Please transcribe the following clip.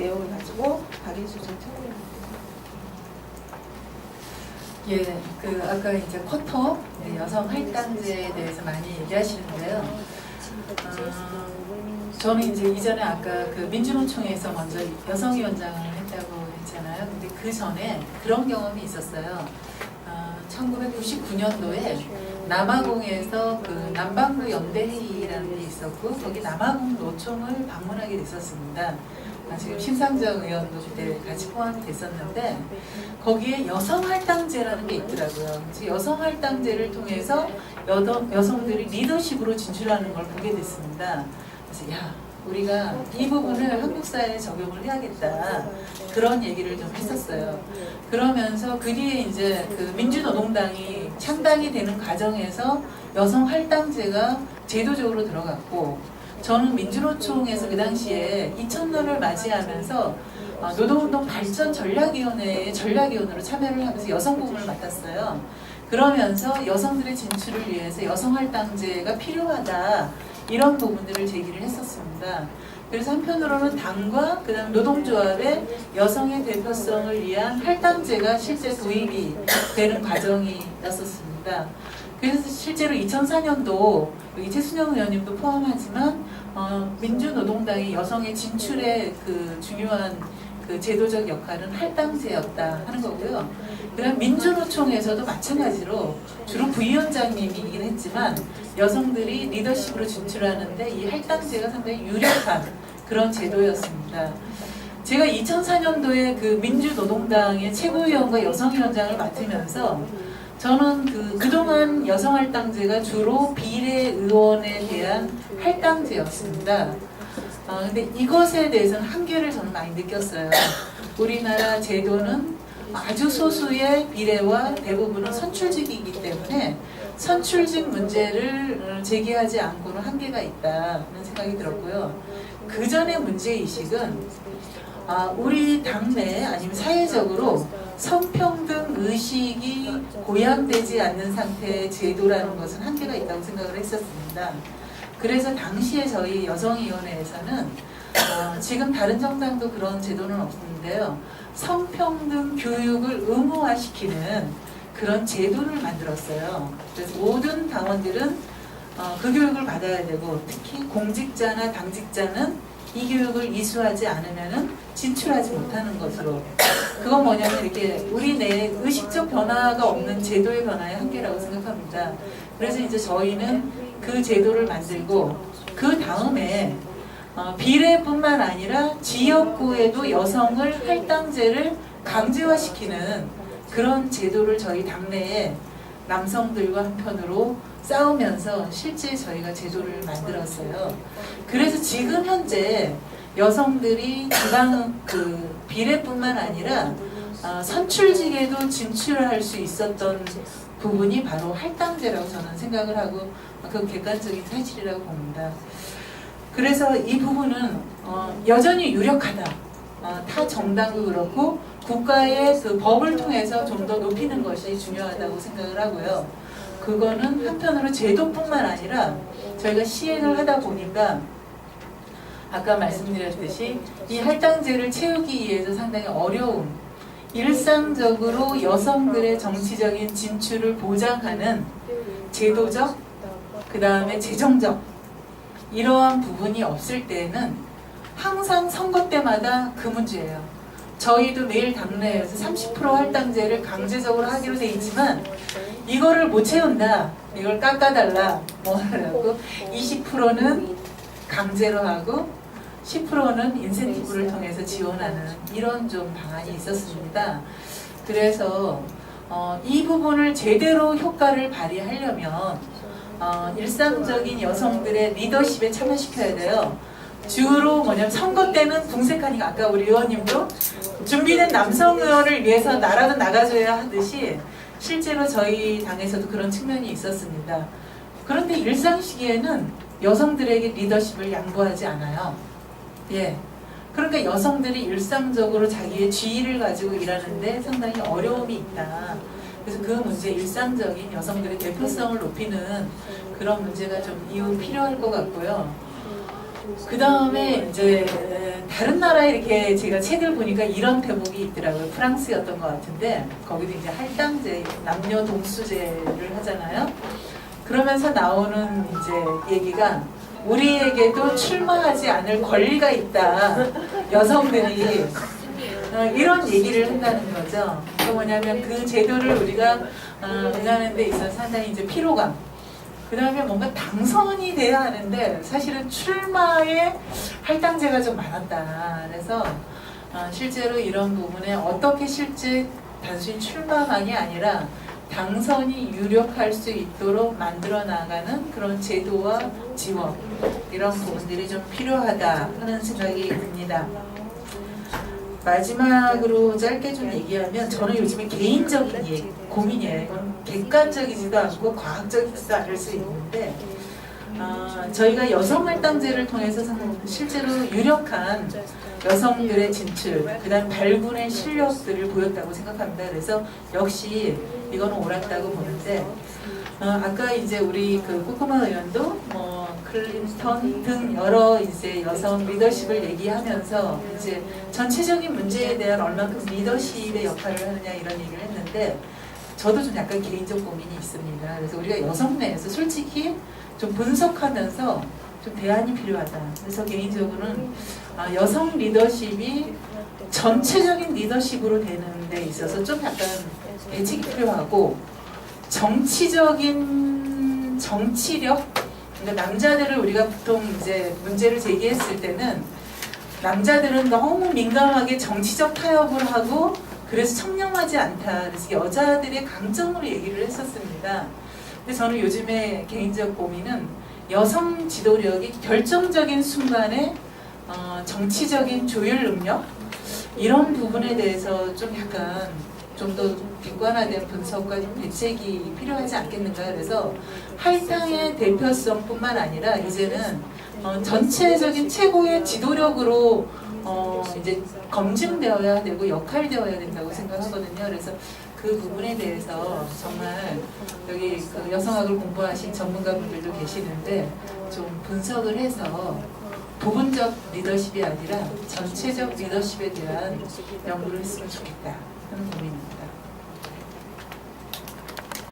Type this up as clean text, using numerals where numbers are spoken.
내용을 가지고 박인수 전 차관님. 예, 그 아까 이제 쿼터 여성 할당제에 대해서 많이 얘기하시는데요. 저는 이제 이전에 아까 그 민주노총에서 먼저 여성위원장을 했다고 했잖아요. 근데 그 전에 그런 경험이 있었어요. 1999년도에 남아공에서 그 남반구 연대회의라는 게 있었고 거기 남아공 노총을 방문하게 됐었습니다. 지금 심상정 의원도 그때 같이 포함이 됐었는데 거기에 여성할당제라는 게 있더라고요. 여성할당제를 통해서 여성들이 리더십으로 진출하는 걸 보게 됐습니다. 그래서 야, 우리가 이 부분을 한국 사회에 적용을 해야겠다, 그런 얘기를 좀 했었어요. 그러면서 그 뒤에 이제 그 민주노동당이 창당이 되는 과정에서 여성할당제가 제도적으로 들어갔고, 저는 민주노총에서 그 당시에 2000년을 맞이하면서 노동운동 발전 전략위원회의 전략위원으로 참여를 하면서 여성 부분을 맡았어요. 그러면서 여성들의 진출을 위해서 여성할당제가 필요하다, 이런 부분들을 제기를 했었습니다. 그래서 한편으로는 당과 그다음 노동조합의 여성의 대표성을 위한 할당제가 실제 도입이 되는 과정이었었습니다. 그래서 실제로 2004년도 최순영 의원님도 포함하지만 민주노동당이 여성의 진출에 그 중요한 그 제도적 역할은 할당제였다 하는 거고요. 그다음 민주노총에서도 마찬가지로 주로 부위원장님이긴 했지만 여성들이 리더십으로 진출하는데 이 할당제가 상당히 유력한 그런 제도였습니다. 제가 2004년도에 그 민주노동당의 최고위원과 여성위원장을 맡으면서 저는 그동안 여성할당제가 주로 비례의원에 대한 할당제였습니다. 근데 이것에 대해서는 한계를 저는 많이 느꼈어요. 우리나라 제도는 아주 소수의 비례와 대부분은 선출직이기 때문에 선출직 문제를 제기하지 않고는 한계가 있다는 생각이 들었고요. 그 전의 문제의식은 우리 당내 아니면 사회적으로 성평등 의식이 고양되지 않는 상태의 제도라는 것은 한계가 있다고 생각을 했었습니다. 그래서 당시에 저희 여성위원회에서는 지금 다른 정당도 그런 제도는 없는데요, 성평등 교육을 의무화시키는 그런 제도를 만들었어요. 그래서 모든 당원들은 그 교육을 받아야 되고, 특히 공직자나 당직자는 이 교육을 이수하지 않으면 진출하지 못하는 것으로, 그건 뭐냐면 이렇게 우리 내에 의식적 변화가 없는 제도의 변화의 한계라고 생각합니다. 그래서 이제 저희는 그 제도를 만들고 그 다음에 비례뿐만 아니라 지역구에도 여성을 할당제를 강제화시키는 그런 제도를 저희 당내에 남성들과 한편으로 싸우면서 실제 저희가 제도를 만들었어요. 그래서 지금 현재 여성들이 지방 그 비례뿐만 아니라 선출직에도 진출할 수 있었던 부분이 바로 할당제라고 저는 생각을 하고, 그 객관적인 사실이라고 봅니다. 그래서 이 부분은 여전히 유력하다. 타 정당도 그렇고 국가의 그 법을 통해서 좀 더 높이는 것이 중요하다고 생각을 하고요. 그거는 한편으로 제도뿐만 아니라 저희가 시행을 하다 보니까 아까 말씀드렸듯이 이 할당제를 채우기 위해서 상당히 어려움, 일상적으로 여성들의 정치적인 진출을 보장하는 제도적, 그 다음에 재정적, 이러한 부분이 없을 때는 항상 선거 때마다 그 문제예요. 저희도 매일 당내에서 30% 할당제를 강제적으로 하기로 돼 있지만 이거를 못 채운다, 이걸 깎아달라 뭐 하라고, 20%는 강제로 하고 10%는 인센티브를 통해서 지원하는 이런 좀 방안이 있었습니다. 그래서 이 부분을 제대로 효과를 발휘하려면 일상적인 여성들의 리더십에 참여시켜야 돼요. 주로 뭐냐면 선거 때는 궁색하니까, 아까 우리 의원님도 준비된 남성 의원을 위해서 나라도 나가줘야 하듯이 실제로 저희 당에서도 그런 측면이 있었습니다. 그런데 일상 시기에는 여성들에게 리더십을 양보하지 않아요. 예. 그러니까 여성들이 일상적으로 자기의 지위를 가지고 일하는데 상당히 어려움이 있다. 그래서 그 문제, 일상적인 여성들의 대표성을 높이는 그런 문제가 좀 이후 필요할 것 같고요. 그 다음에 이제 다른 나라에 이렇게 제가 책을 보니까 이런 대목이 있더라고요. 프랑스였던 것 같은데 거기도 이제 할당제, 남녀 동수제를 하잖아요. 그러면서 나오는 이제 얘기가 우리에게도 출마하지 않을 권리가 있다. 여성들이 이런 얘기를 한다는 거죠. 그 뭐냐면 그 제도를 우리가 응하는 데 있어서 상당히 이제 피로감. 그 다음에 뭔가 당선이 돼야 하는데 사실은 출마에 할당제가 좀 많았다. 그래서 실제로 이런 부분에 어떻게 실제 단순히 출마만이 아니라 당선이 유력할 수 있도록 만들어 나가는 그런 제도와 지원 이런 부분들이 좀 필요하다 하는 생각이 듭니다. 마지막으로 짧게 좀 얘기하면 저는 요즘에 개인적인 고민이에요. 이건 객관적이지도 않고 과학적이지도 않을 수 있는데 저희가 여성할당제를 통해서 실제로 유력한 여성들의 진출, 그 다음 발군의 실력들을 보였다고 생각합니다. 그래서 역시 이거는 옳았다고 보는데 아까 이제 우리 그 코코마 의원도 클린턴 등 여러 이제 여성 리더십을 얘기하면서 이제 전체적인 문제에 대한 얼만큼 리더십의 역할을 하느냐 이런 얘기를 했는데 저도 좀 약간 개인적 고민이 있습니다. 그래서 우리가 여성 내에서 솔직히 좀 분석하면서 좀 대안이 필요하다. 그래서 개인적으로는 여성 리더십이 전체적인 리더십으로 되는 데 있어서 좀 약간 배치기 필요하고 정치적인 정치력, 그러니까 남자들을 우리가 보통 이제 문제를 제기했을 때는 남자들은 너무 민감하게 정치적 타협을 하고 그래서 청렴하지 않다. 그래서 여자들의 강점으로 얘기를 했었습니다. 근데 저는 요즘에 개인적 고민은 여성 지도력이 결정적인 순간에 정치적인 조율 능력 이런 부분에 대해서 좀 약간 좀 더 객관화된 분석과 대책이 필요하지 않겠는가. 그래서 할당의 대표성뿐만 아니라 이제는 전체적인 최고의 지도력으로 이제 검증되어야 되고 역할되어야 된다고 생각하거든요. 그래서 그 부분에 대해서 정말 여기 그 여성학을 공부하신 전문가분들도 계시는데 좀 분석을 해서 부분적 리더십이 아니라 전체적 리더십에 대한 연구를 했으면 좋겠다 하는 고민입니다.